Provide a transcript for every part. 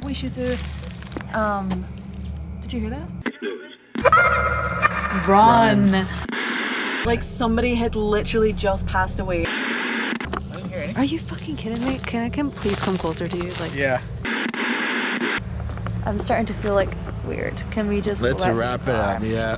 we should do, did you hear that? Run. Like somebody had literally just passed away. I didn't hear anything. Are you fucking kidding me? Can I please come closer to you? Like, Yeah. I'm starting to feel like weird. Can we just Let's wrap it up, yeah.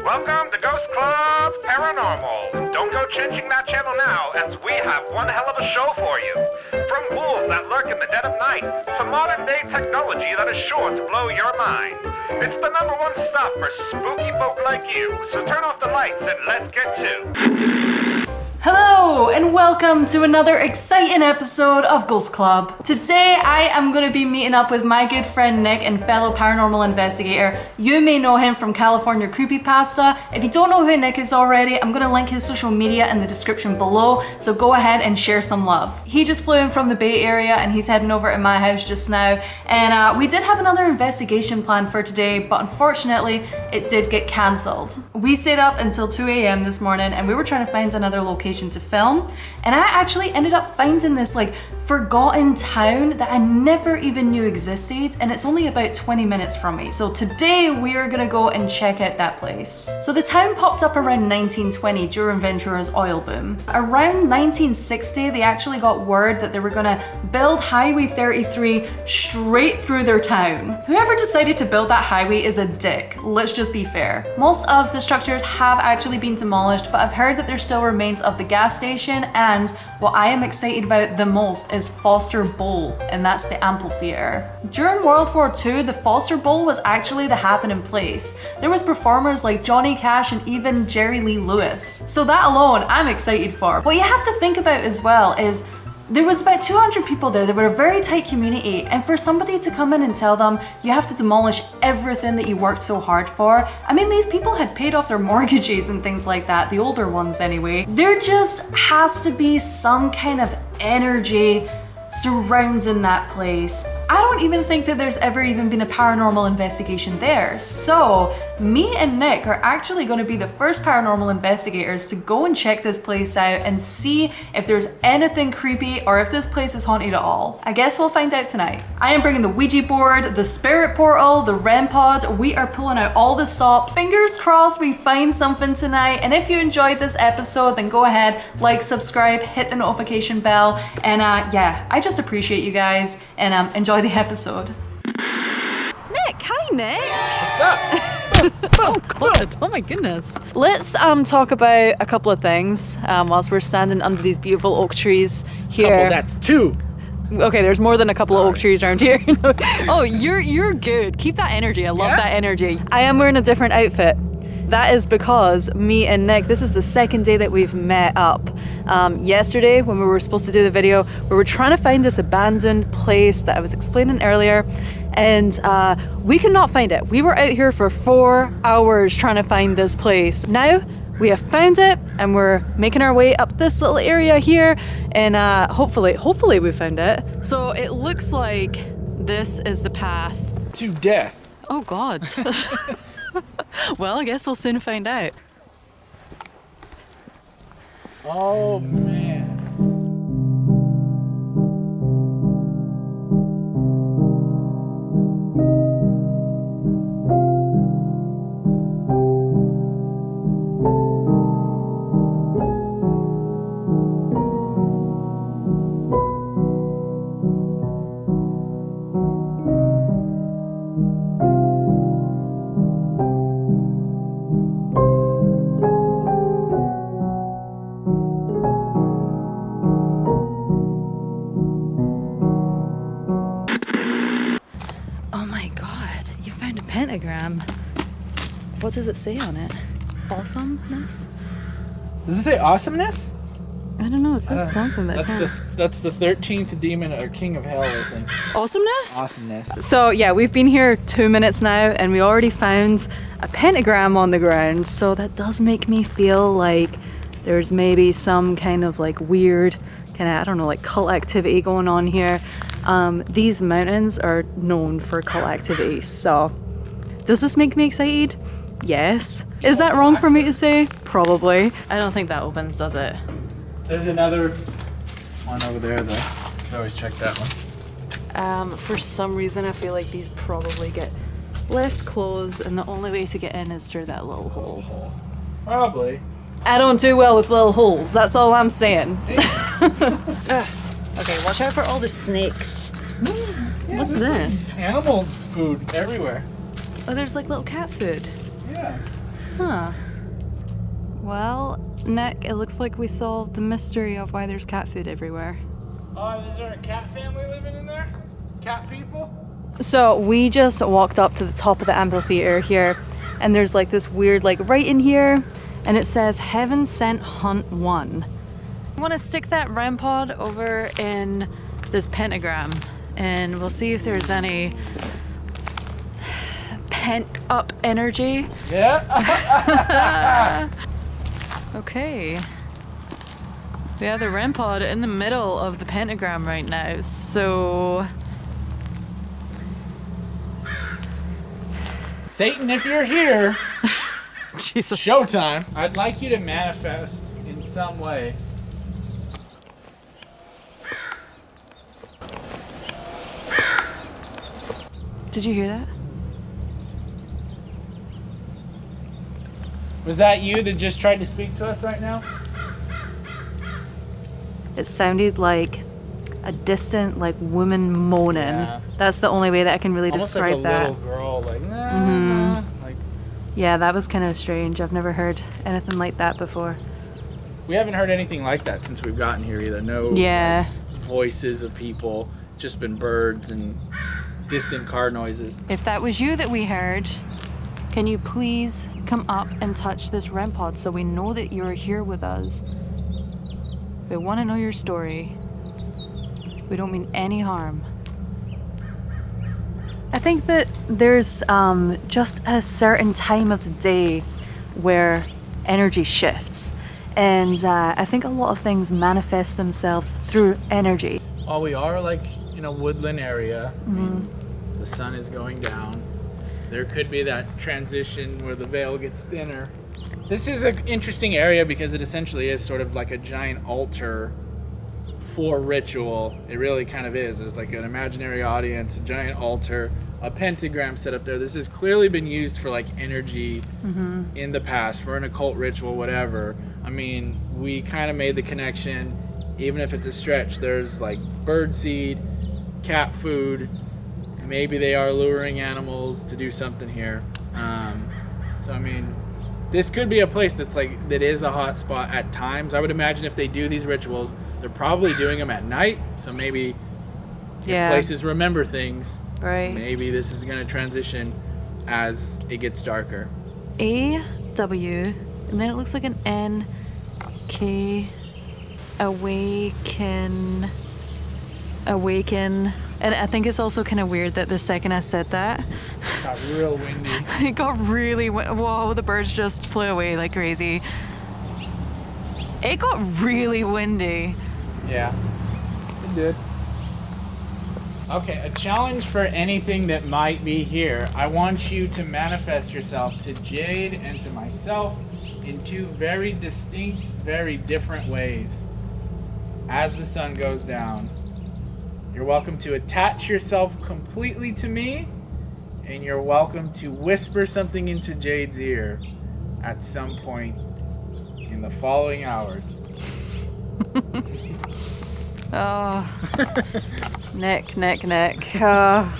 Welcome to Ghost Club Paranormal. Don't go changing that channel now, as we have one hell of a show for you. From ghouls that lurk in the dead of night, to modern day technology that is sure to blow your mind. It's the #1 stop for spooky folk like you, so turn off the lights and let's get to. Hello and welcome to another exciting episode of Ghost Club. Today I am going to be meeting up with my good friend Nick and fellow paranormal investigator. You may know him from California Creepypasta. If you don't know who Nick is already, I'm going to link his social media in the description below, so go ahead and share some love. He just flew in from the Bay Area and he's heading over to my house just now, and we did have another investigation planned for today, but unfortunately it did get cancelled. We stayed up until 2 a.m. this morning and we were trying to find another location to film, and I actually ended up finding this like forgotten town that I never even knew existed, and it's only about 20 minutes from me. So today we are gonna go and check out that place. So the town popped up around 1920 during Ventura's oil boom. Around 1960 they actually got word that they were gonna build Highway 33 straight through their town. Whoever decided to build that highway is a dick, let's just be fair. Most of the structures have actually been demolished, but I've heard that there still remains of the gas station, and what I am excited about the most is Foster Bowl, and that's the amphitheater. During World War II, the Foster Bowl was actually the happening place. There was performers like Johnny Cash and even Jerry Lee Lewis. So that alone, I'm excited for. What you have to think about as well is there was about 200 people there. They were a very tight community, and for somebody to come in and tell them you have to demolish everything that you worked so hard for, I mean, these people had paid off their mortgages and things like that, the older ones anyway. There just has to be some kind of energy surrounding that place. I don't even think that there's ever even been a paranormal investigation there. So me and Nick are actually going to be the first paranormal investigators to go and check this place out and see if there's anything creepy or if this place is haunted at all. I guess we'll find out tonight. I am bringing the Ouija board, the spirit portal, the REM pod. We are pulling out all the stops. Fingers crossed we find something tonight. And if you enjoyed this episode, then go ahead, like, subscribe, hit the notification bell, and yeah, I just appreciate you guys, and enjoy the episode. Nick, hi Nick. What's up? Oh god, oh my goodness. Let's talk about a couple of things whilst we're standing under these beautiful oak trees here. That's two. Okay, there's more than a couple of oak trees around here. Oh, you're good. Keep that energy. I love that energy. I am wearing a different outfit. That is because me and Nick, this is the second day that we've met up. Yesterday, when we were supposed to do the video, we were trying to find this abandoned place that I was explaining earlier, and we could not find it. We were out here for 4 hours trying to find this place. Now, we have found it, and we're making our way up this little area here, and hopefully we found it. So it looks like this is the path To death. Oh god. Well, I guess we'll soon find out. Oh man. Pentagram. What does it say on it? Awesomeness? Does it say awesomeness? I don't know, it says something that That's the 13th demon or king of hell, I think. Awesomeness? Awesomeness. So yeah, we've been here 2 minutes now and we already found a pentagram on the ground, so that does make me feel like there's maybe some kind of like weird kind of, I don't know, like cult activity going on here. These mountains are known for cult activity, so does this make me excited? Yes. Is that wrong for me to say? Probably. I don't think that opens, does it? There's another one over there though. You can always check that one. For some reason, I feel like these probably get left closed, and the only way to get in is through that little hole. Probably. I don't do well with little holes, that's all I'm saying. Okay, watch out for all the snakes. Yeah, What's this? Animal food everywhere. Oh, there's like little cat food. Yeah. Huh. Well, Nick, it looks like we solved the mystery of why there's cat food everywhere. Is there a cat family living in there? Cat people? So we just walked up to the top of the amphitheater here, and there's like this weird, like right in here, and it says Heaven Sent Hunt 1. I want to stick that REM pod over in this pentagram, and we'll see if there's any pent up energy. Yeah. Okay. We have the REM pod in the middle of the pentagram right now, so... Satan, if you're here, Jesus. showtime. I'd like you to manifest in some way. Did you hear that? Was that you that just tried to speak to us right now? It sounded like a distant, like, woman moaning. Yeah. That's the only way that I can really Almost describe like a that. little girl, like, nah, like. Yeah, that was kind of strange. I've never heard anything like that before. We haven't heard anything like that since we've gotten here either. No Yeah. like, voices of people, just been birds and distant car noises. If that was you that we heard, can you please come up and touch this REM pod so we know that you're here with us? We want to know your story. We don't mean any harm. I think that there's just a certain time of the day where energy shifts. And I think a lot of things manifest themselves through energy. Well, we are like in a woodland area. I mean, the sun is going down. There could be that transition where the veil gets thinner. This is an interesting area because it essentially is sort of like a giant altar for ritual. It really kind of is. There's like an imaginary audience, a giant altar, a pentagram set up there. This has clearly been used for like energy in the past, for an occult ritual, whatever. I mean, we kind of made the connection, even if it's a stretch. There's like birdseed, cat food. Maybe they are luring animals to do something here. So I mean, this could be a place that's like, that is a hot spot at times. I would imagine if they do these rituals, they're probably doing them at night. So maybe if places remember things, Right. maybe this is going to transition as it gets darker. A-W, and then it looks like an N, K, awaken. And I think it's also kind of weird that the second I said that, Got real windy. it got really, whoa, the birds just flew away like crazy. It got really windy. Yeah, it did. Okay, a challenge for anything that might be here. I want you to manifest yourself to Jade and to myself in two very distinct, very different ways as the sun goes down. You're welcome to attach yourself completely to me, and you're welcome to whisper something into Jade's ear at some point in the following hours. Oh, Nick. Oh.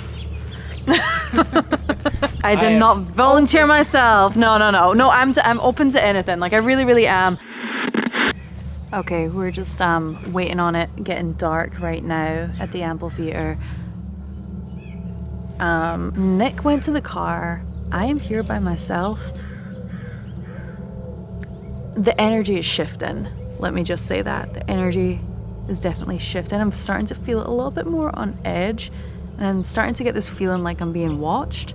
I did not volunteer myself. No, I'm open to anything. Like, I really am. Okay, we're just waiting on it getting dark right now at the amphitheater. Nick went to the car. I am here by myself. The energy is shifting. Let me just say that. The energy is definitely shifting. I'm starting to feel a little bit more on edge, and I'm starting to get this feeling like I'm being watched.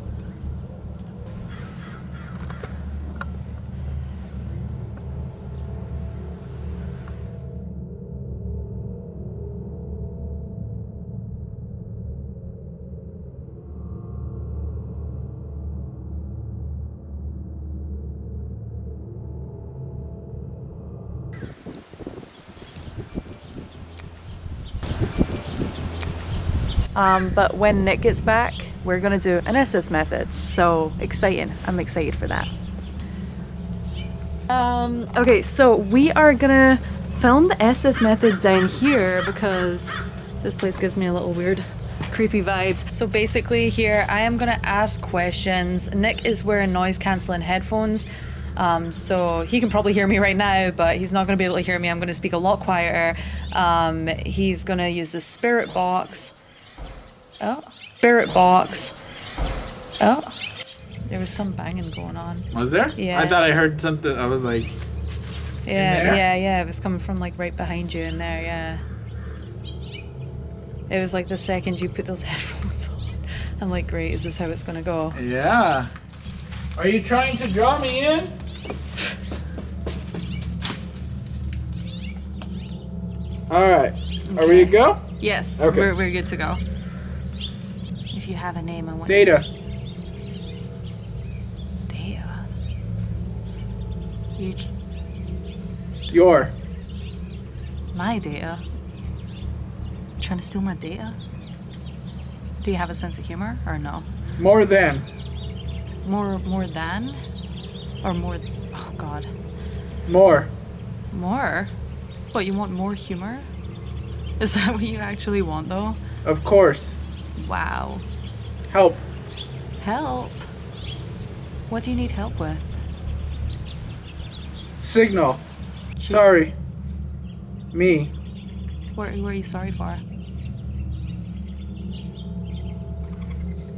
But when Nick gets back, we're gonna do an SS method. So exciting! I'm excited for that. Okay, so we are gonna film the SS method down here because this place gives me a little weird, creepy vibes. So basically here, I am gonna ask questions. Nick is wearing noise cancelling headphones. So he can probably hear me right now, but he's not gonna be able to hear me. I'm gonna speak a lot quieter. He's gonna use the spirit box. Oh, spirit box. Oh, there was some banging going on. Was there? Yeah. I thought I heard something. I was like, yeah. It was coming from like right behind you in there, yeah. It was like the second you put those headphones on. I'm like, great, is this how it's gonna go? yeah. Are you trying to draw me in? All right. Are we to go? Yes, Okay. we're good to go. If you have a name, I want Data. Data. You, Your. my data. Trying to steal my data? Do you have a sense of humor or no? More than. More than? Or more, oh God. More. More? What, you want more humor? Is that what you actually want though? Of course. Wow. Help. Help? What do you need help with? Signal. Sorry. Me. What are you sorry for?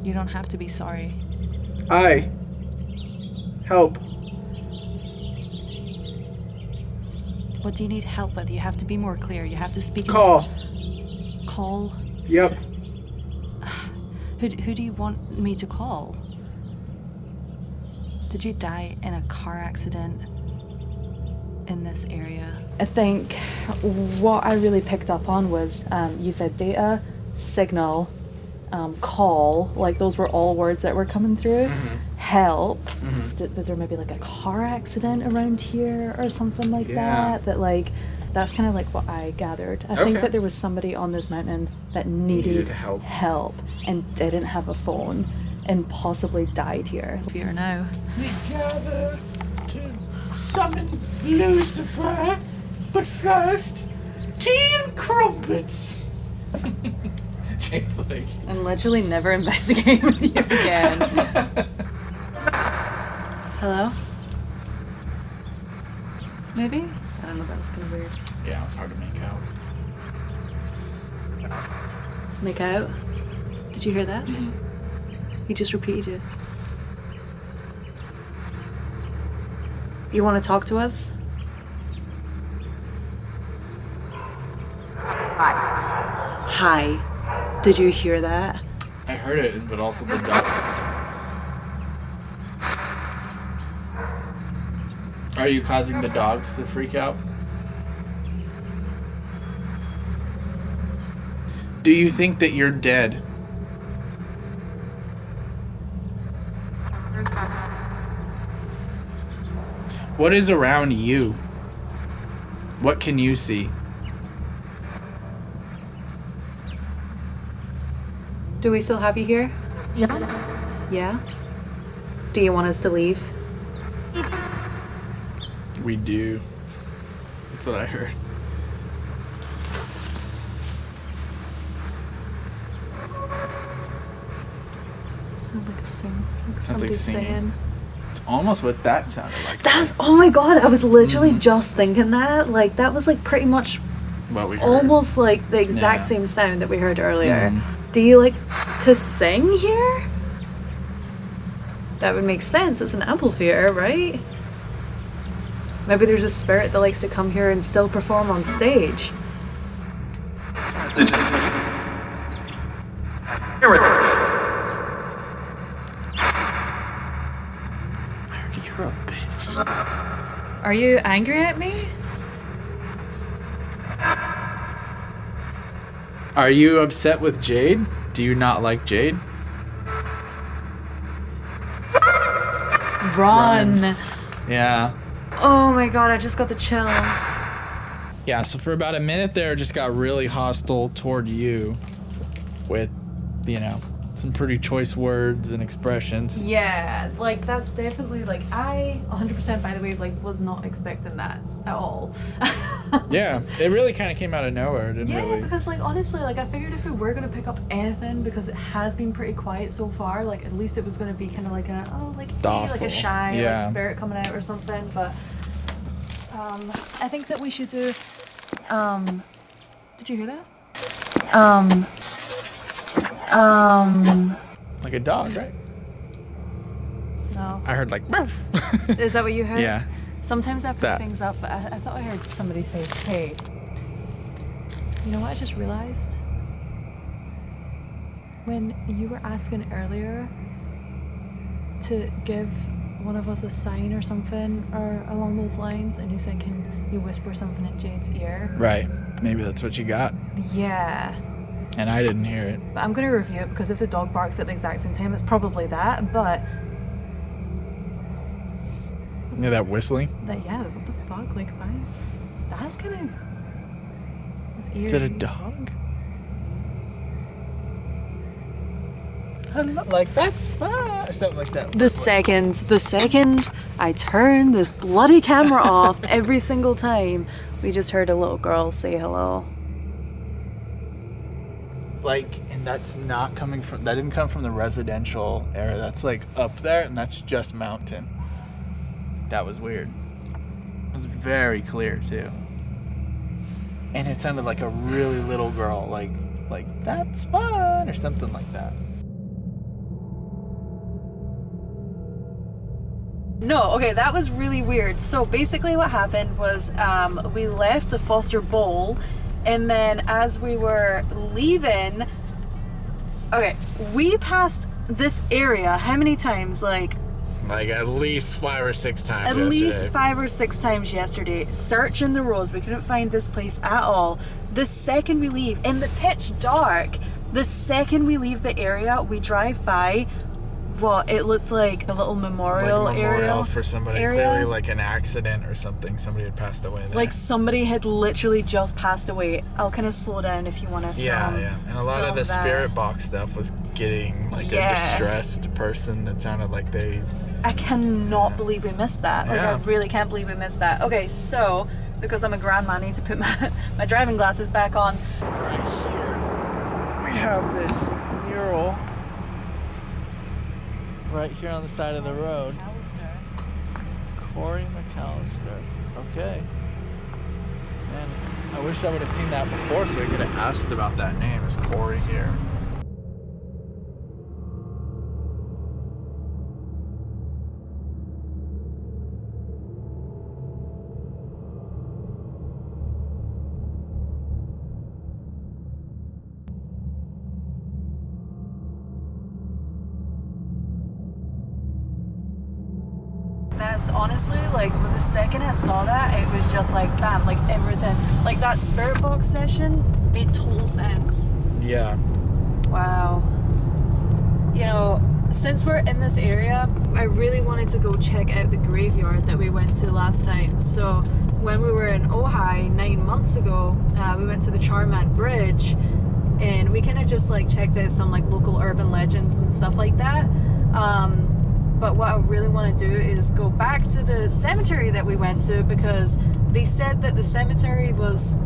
You don't have to be sorry. I. Help. What do you need help with? You have to be more clear. You have to speak. Call. Call? Yep. Who do you want me to call? Did you die in a car accident in this area? I think what I really picked up on was you said data, signal, call, like those were all words that were coming through. Help. Was there maybe like a car accident around here or something like that like that's kind of like what I gathered. I think that there was somebody on this mountain that needed help and didn't have a phone and possibly died here. Here now. We gather to summon Lucifer, but first, tea and crumpets. Jake's like, I'm literally never investigating with you again. Hello? Maybe? I don't know, that was kind of weird. yeah, it was hard to make out. Make out? Did you hear that? He just repeated it. You want to talk to us? Hi. Did you hear that? I heard it, but also the dog. Are you causing the dogs to freak out? Do you think that you're dead? What is around you? What can you see? Do we still have you here? Yeah. Yeah? Do you want us to leave? We do. That's what I heard. Sounded like a sing, like somebody singing. It's almost what that sounded like. That's, oh my god, I was literally just thinking that. Like, that was like pretty much What we heard. almost like the exact Yeah. same sound that we heard earlier. Do you like to sing here? That would make sense. It's an amphitheater, right? Maybe there's a spirit that likes to come here and still perform on stage. You're a bitch. Are you angry at me? Are you upset with Jade? Do you not like Jade? Run. Yeah. Oh my god, I just got the chills. Yeah, so for about a minute there, it just got really hostile toward you with you know, some pretty choice words and expressions. Yeah, like that's definitely like I 100% by the way like was not expecting that at all. Yeah, it really kind of came out of nowhere. It didn't Yeah, really. because like honestly, like I figured if we were gonna pick up anything, because it has been pretty quiet so far, like at least it was gonna be kind of like a like a shy Yeah. like spirit coming out or something. But I think that we should do. Did you hear that? Like a dog, right? No. I heard like. Is that what you heard? Yeah. Sometimes I pick That. things up, but I thought I heard somebody say, "Hey, you know what I just realized? When you were asking earlier to give one of us a sign or something or along those lines, and you said, can you whisper something in Jade's ear?" Right. Maybe that's what you got. Yeah. And I didn't hear it. But I'm going to review it because if the dog barks at the exact same time, it's probably that. But Yeah, that whistling. yeah, what the fuck? Like, why? That's kind of. His ear. Is it a dog? Like that's fine. Or something like that. The second I turn this bloody camera off every single time, we just heard a little girl say hello. Like, and that's not coming from. That didn't come from the residential area. That's like up there, and that's just mountain. That was weird. It was very clear too. And it sounded like a really little girl, like that's fun or something like that. No, okay, that was really weird. So basically what happened was we left the Foster Bowl, and then as we were leaving, okay, we passed this area how many times? Like at least 5 or 6 times. at least 5 or 6 times yesterday, searching the roads. We couldn't find this place at all. The second we leave, in the pitch dark, the second we leave the area, we drive by what it looked like a little memorial area for somebody, clearly like an accident or something. Somebody had passed away there. Like somebody had literally just passed away. I'll kind of slow down if you want to film. Yeah. And a lot of the that. spirit box stuff was getting like a distressed person that sounded like they. I cannot believe we missed that. Like, Yeah. I really can't believe we missed that. Okay, so because I'm a grandma, I need to put my driving glasses back on. Right here, we have this mural right here on the side of the road. Corey McAllister. Okay. Man, I wish I would have seen that before so I could have asked about that name. Is Corey here? That's honestly, like, when the second I saw that, it was just like, bam, like everything. Like that spirit box session made total sense. Yeah. Wow. You know, since we're in this area, I really wanted to go check out the graveyard that we went to last time. So when we were in Ojai 9 months ago, we went to the Charman Bridge, and we kind of just like checked out some like local urban legends and stuff like that. But what I really want to do is go back to the cemetery that we went to, because they said that the cemetery was,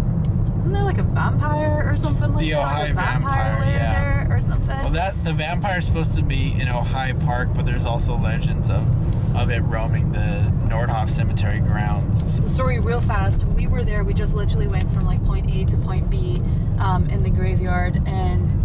isn't there like a vampire or something like The that? Ojai Like a vampire vampire, yeah. there or something? Well, the vampire's supposed to be in Ojai Park, but there's also legends of it roaming the Nordhoff Cemetery grounds. Sorry, real fast. We were there. We just literally went from like point A to point B in the graveyard, and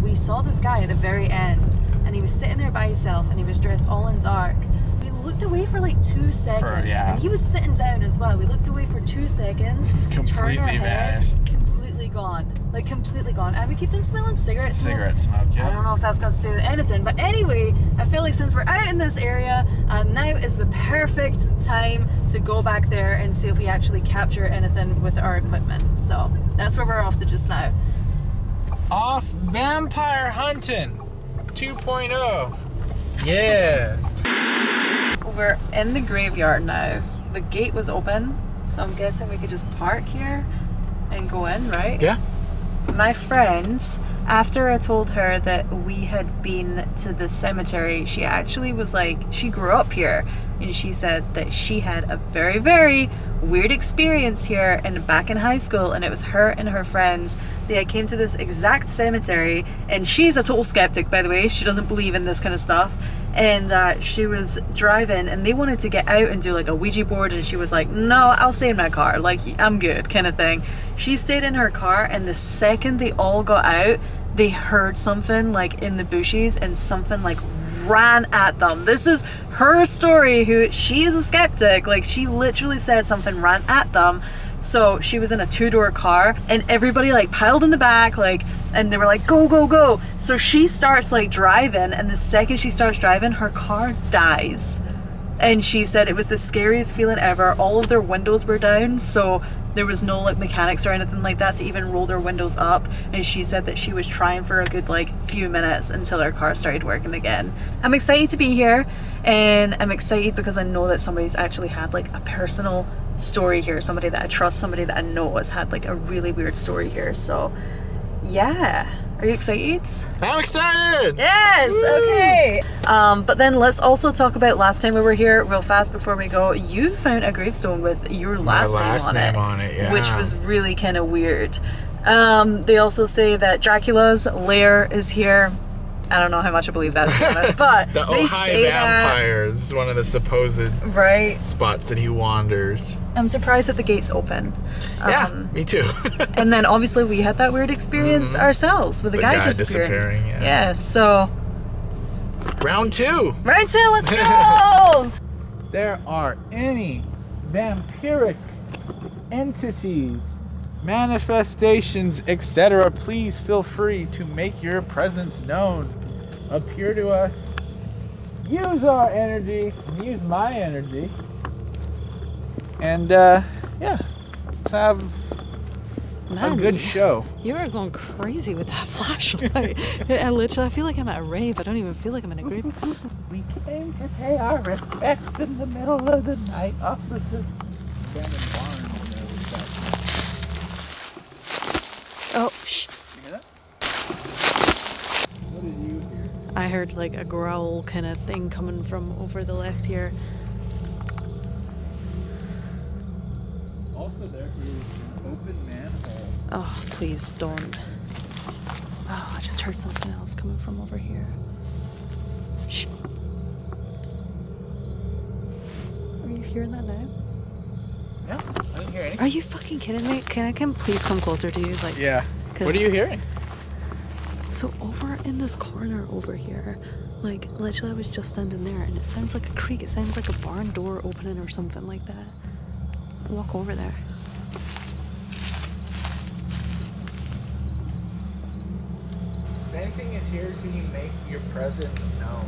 we saw this guy at the very end, and he was sitting there by himself, and he was dressed all in dark. We looked away for like 2 seconds, yeah. and he was sitting down as well. We looked away for 2 seconds, Completely turned our head, vanished. completely gone, like completely gone. And we kept on smelling cigarette smoke. Cigarette smoke, yeah. I don't know if that's got to do with anything, but anyway, I feel like since we're out in this area, now is the perfect time to go back there and see if we actually capture anything with our equipment. So that's where we're off to just now. Off vampire hunting 2.0. Yeah. We're in the graveyard now. The gate was open, so I'm guessing we could just park here and go in, right? Yeah. My friends after I told her that we had been to the cemetery, she actually was like, she grew up here, and she said that she had a very, very weird experience here and back in high school, and it was her and her friends. They came to this exact cemetery, and she's a total skeptic, by the way. She doesn't believe in this kind of stuff. And she was driving, and they wanted to get out and do like a Ouija board, and she was like, no, I'll stay in my car, like I'm good, kind of thing. She stayed in her car, and the second they all got out, they heard something like in the bushes, and something like ran at them. This is her story. She is a skeptic. Like, she literally said something ran at them. So she was in a 2-door car, and everybody like piled in the back, like, and they were like, go, go, go. So she starts like driving, and the second she starts driving, her car dies. And she said it was the scariest feeling ever. All of their windows were down, so there was no like mechanics or anything like that to even roll their windows up. And she said that she was trying for a good like few minutes until her car started working again. I'm excited to be here, and I'm excited because I know that somebody's actually had like a personal story here. Somebody that I trust, somebody that I know has had like a really weird story here. So yeah. Are you excited? I'm excited! Yes! Woo! Okay. But then let's also talk about last time we were here real fast before we go. You found a gravestone with your last name on it. Yeah. Which was really kind of weird. They also say that Dracula's lair is here. I don't know how much I believe that, to be honest, but the they Ojai say vampire is one of the supposed spots that he wanders. I'm surprised that the gate's open. Yeah, me too. And then obviously we had that weird experience ourselves with the guy disappearing. Yeah, so round 2. Round 2, let's go! There are any vampiric entities, manifestations, etc., please feel free to make your presence known. Appear to us. Use our energy. Use my energy. And yeah, let's have a good show. You are going crazy with that flashlight. I feel like I'm at a rave. I don't even feel like I'm in a grave. We came to pay our respects in the middle of the night off of the abandoned barn. Oh, shh. You hear that? What did you hear? I heard like a growl kind of thing coming from over the left here. Also, there is an open manhole. Oh, please don't. Oh, I just heard something else coming from over here. Shh. Are you hearing that now? No, I didn't hear anything. Are you fucking kidding me? Can I please come closer to you? Like, yeah. What are you hearing? So over in this corner over here, like literally I was just standing there, and it sounds like a creak. It sounds like a barn door opening or something like that. Walk over there. If anything is here, can you make your presence known?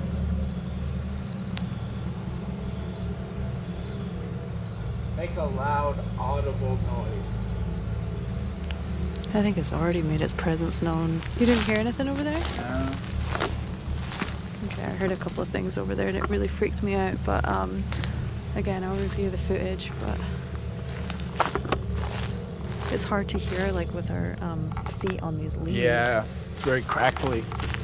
Make a loud, audible noise. I think it's already made its presence known. You didn't hear anything over there? No. Okay, I heard a couple of things over there and it really freaked me out, but again, I'll review the footage, but it's hard to hear like with our feet on these leaves. Yeah, it's very crackly.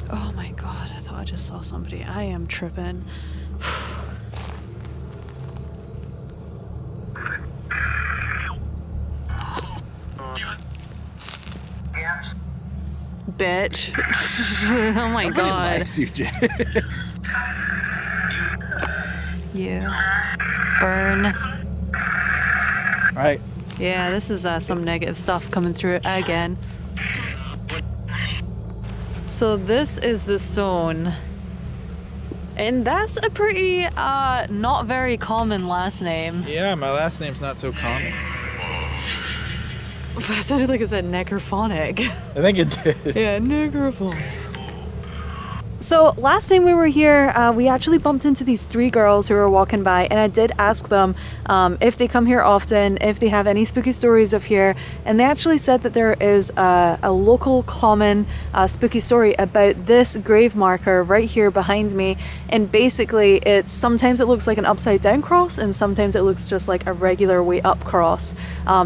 Oh my god, I thought I just saw somebody. I am tripping. Bitch. Oh my god. Likes you, Jay. You. Burn. Right. Yeah, this is some negative stuff coming through again. So this is the zone. And that's a pretty not very common last name. Yeah, my last name's not so common. I sounded like I said necrophonic. I think it did. Yeah, necrophonic. So last time we were here, we actually bumped into these 3 girls who were walking by, and I did ask them if they come here often, if they have any spooky stories of here, and they actually said that there is a local common spooky story about this grave marker right here behind me, and basically it's sometimes it looks like an upside down cross, and sometimes it looks just like a regular way up cross.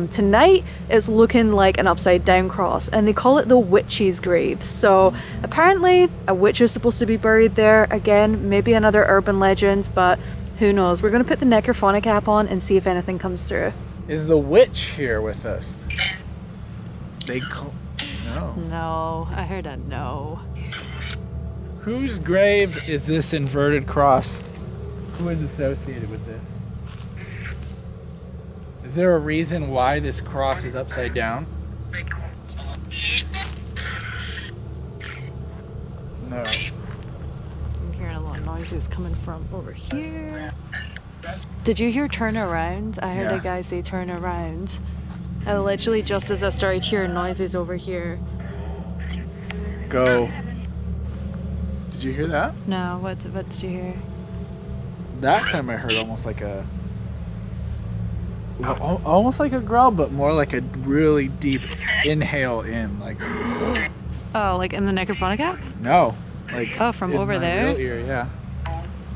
Tonight it's looking like an upside down cross, and they call it the witch's grave. So apparently a witch is supposed to be buried there. Again, maybe another urban legend, but who knows. We're gonna put the necrophonic app on and see if anything comes through. Is the witch here with us? They call... No, I heard a no. Whose grave is this inverted cross? Who is associated with this? Is there a reason why this cross is upside down? No. I'm hearing a lot of noises coming from over here. Did you hear turn around? I heard a guy say turn around. And literally just as I started hearing noises over here. Go. Did you hear that? No, what did you hear? That time I heard almost like a growl, but more like a really deep inhale in, like. Oh, like in the necrophonic app? No, like. Oh, from in over my there? real ear, yeah.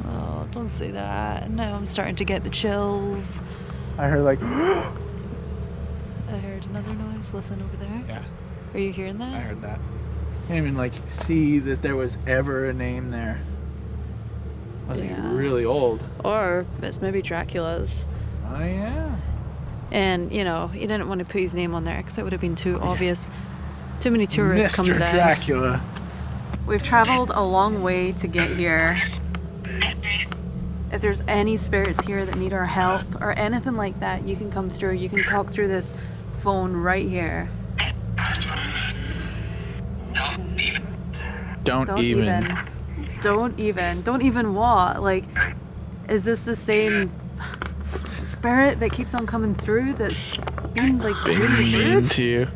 Oh, don't say that. No, I'm starting to get the chills. I heard like. I heard another noise. Listen over there. Yeah. Are you hearing that? I heard that. I didn't even like see that there was ever a name there. I was like really old. Or it's maybe Dracula's. Oh yeah. And you know, you didn't want to put his name on there because it would have been too obvious. Too many tourists coming down. Mr. Dracula. We've traveled a long way to get here. If there's any spirits here that need our help or anything like that, you can come through. You can talk through this phone right here. Don't even what? Like, is this the same spirit that keeps on coming through that's been like really rude to you?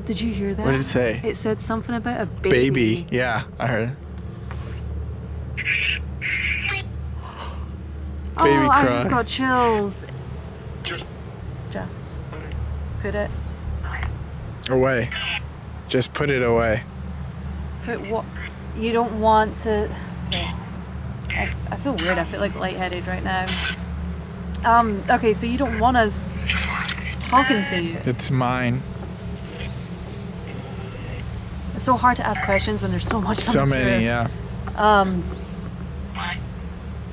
Did you hear that? What did it say? It said something about a baby. Yeah, I heard. Baby cry. I just got chills. Just put it away. Just put it away. Put what? You don't want to. Okay. I feel weird. I feel like lightheaded right now. Okay, so you don't want us talking to you. It's mine. It's so hard to ask questions when there's so much coming So many, through. yeah.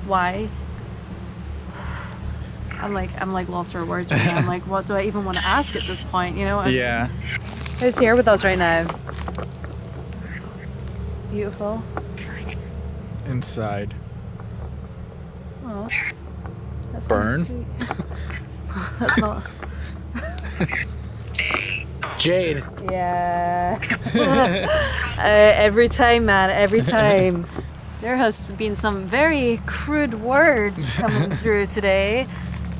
Why? I'm like lost for words right now. I'm like, what do I even want to ask at this point? You know? Yeah. Who's here with us right now? Beautiful. Inside. Oh, that's Burn. Sweet. That's not. Jade. Yeah. Every time, man. Every time. There has been some very crude words coming through today,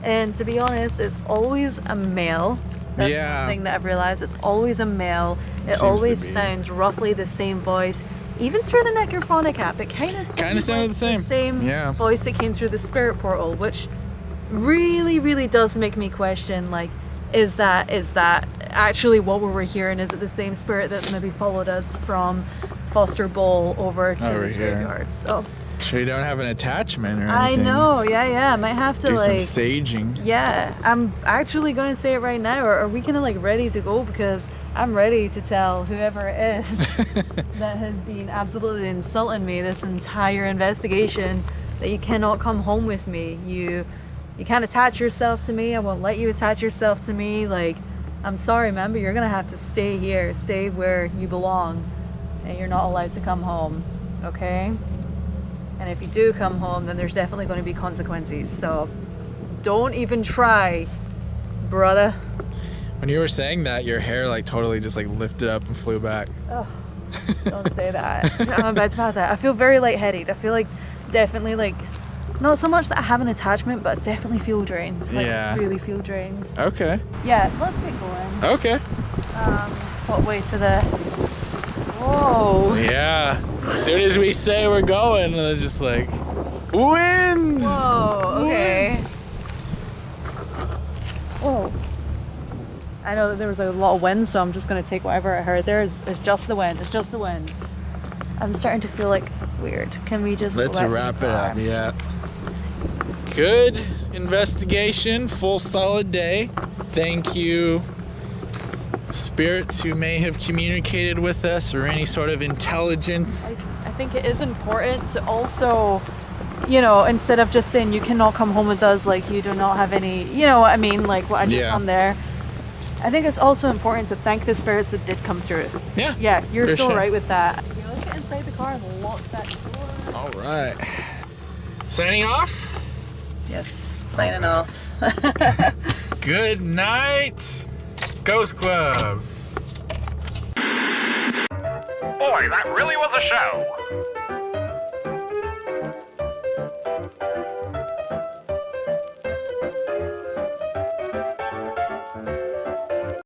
and to be honest, it's always a male. That's one thing that I've realized. It's always a male. It always sounds roughly the same voice. Even through the necrophonic app, it kind of sounded the same. Voice that came through the spirit portal, which really, really does make me question, like, is that actually what we were hearing? Is it the same spirit that's maybe followed us from Foster Bowl over to this graveyard? So you don't have an attachment or anything. I know, yeah. I might have to do like some saging. Yeah, I'm actually gonna say it right now. Or are we kind of like ready to go? Because I'm ready to tell whoever it is that has been absolutely insulting me this entire investigation that you cannot come home with me. You can't attach yourself to me. I won't let you attach yourself to me. Like, I'm sorry, man, but you're gonna have to stay here, stay where you belong, and you're not allowed to come home, okay? And if you do come home, then there's definitely going to be consequences. So don't even try, brother. When you were saying that, your hair like totally just like lifted up and flew back. Oh, don't say that. I'm about to pass out. I feel very lightheaded. I feel like definitely like, not so much that I have an attachment, but I definitely feel drained. Like, really feel drained. Okay. Yeah, let's get going. Okay. What way to the Whoa. Yeah. As soon as we say we're going, they're just like, winds! Whoa, okay. Oh. I know that there was a lot of wind, so I'm just gonna take whatever I heard there. It's just the wind. It's just the wind. I'm starting to feel like weird. Can we just Let's go back to wrap the it car? up, yeah. Good investigation, full solid day. Thank you, spirits who may have communicated with us or any sort of intelligence. I think it is important to also, you know, instead of just saying you cannot come home with us, like you do not have any, you know what I mean, like what I just Yeah. done there. I think it's also important to thank the spirits that did come through. Yeah. Yeah, you're for so sure. right with that. Okay, let's get inside the car and lock that door. All right. Signing off. Yes, signing off. Good night, Ghost Club. Boy, that really was a show.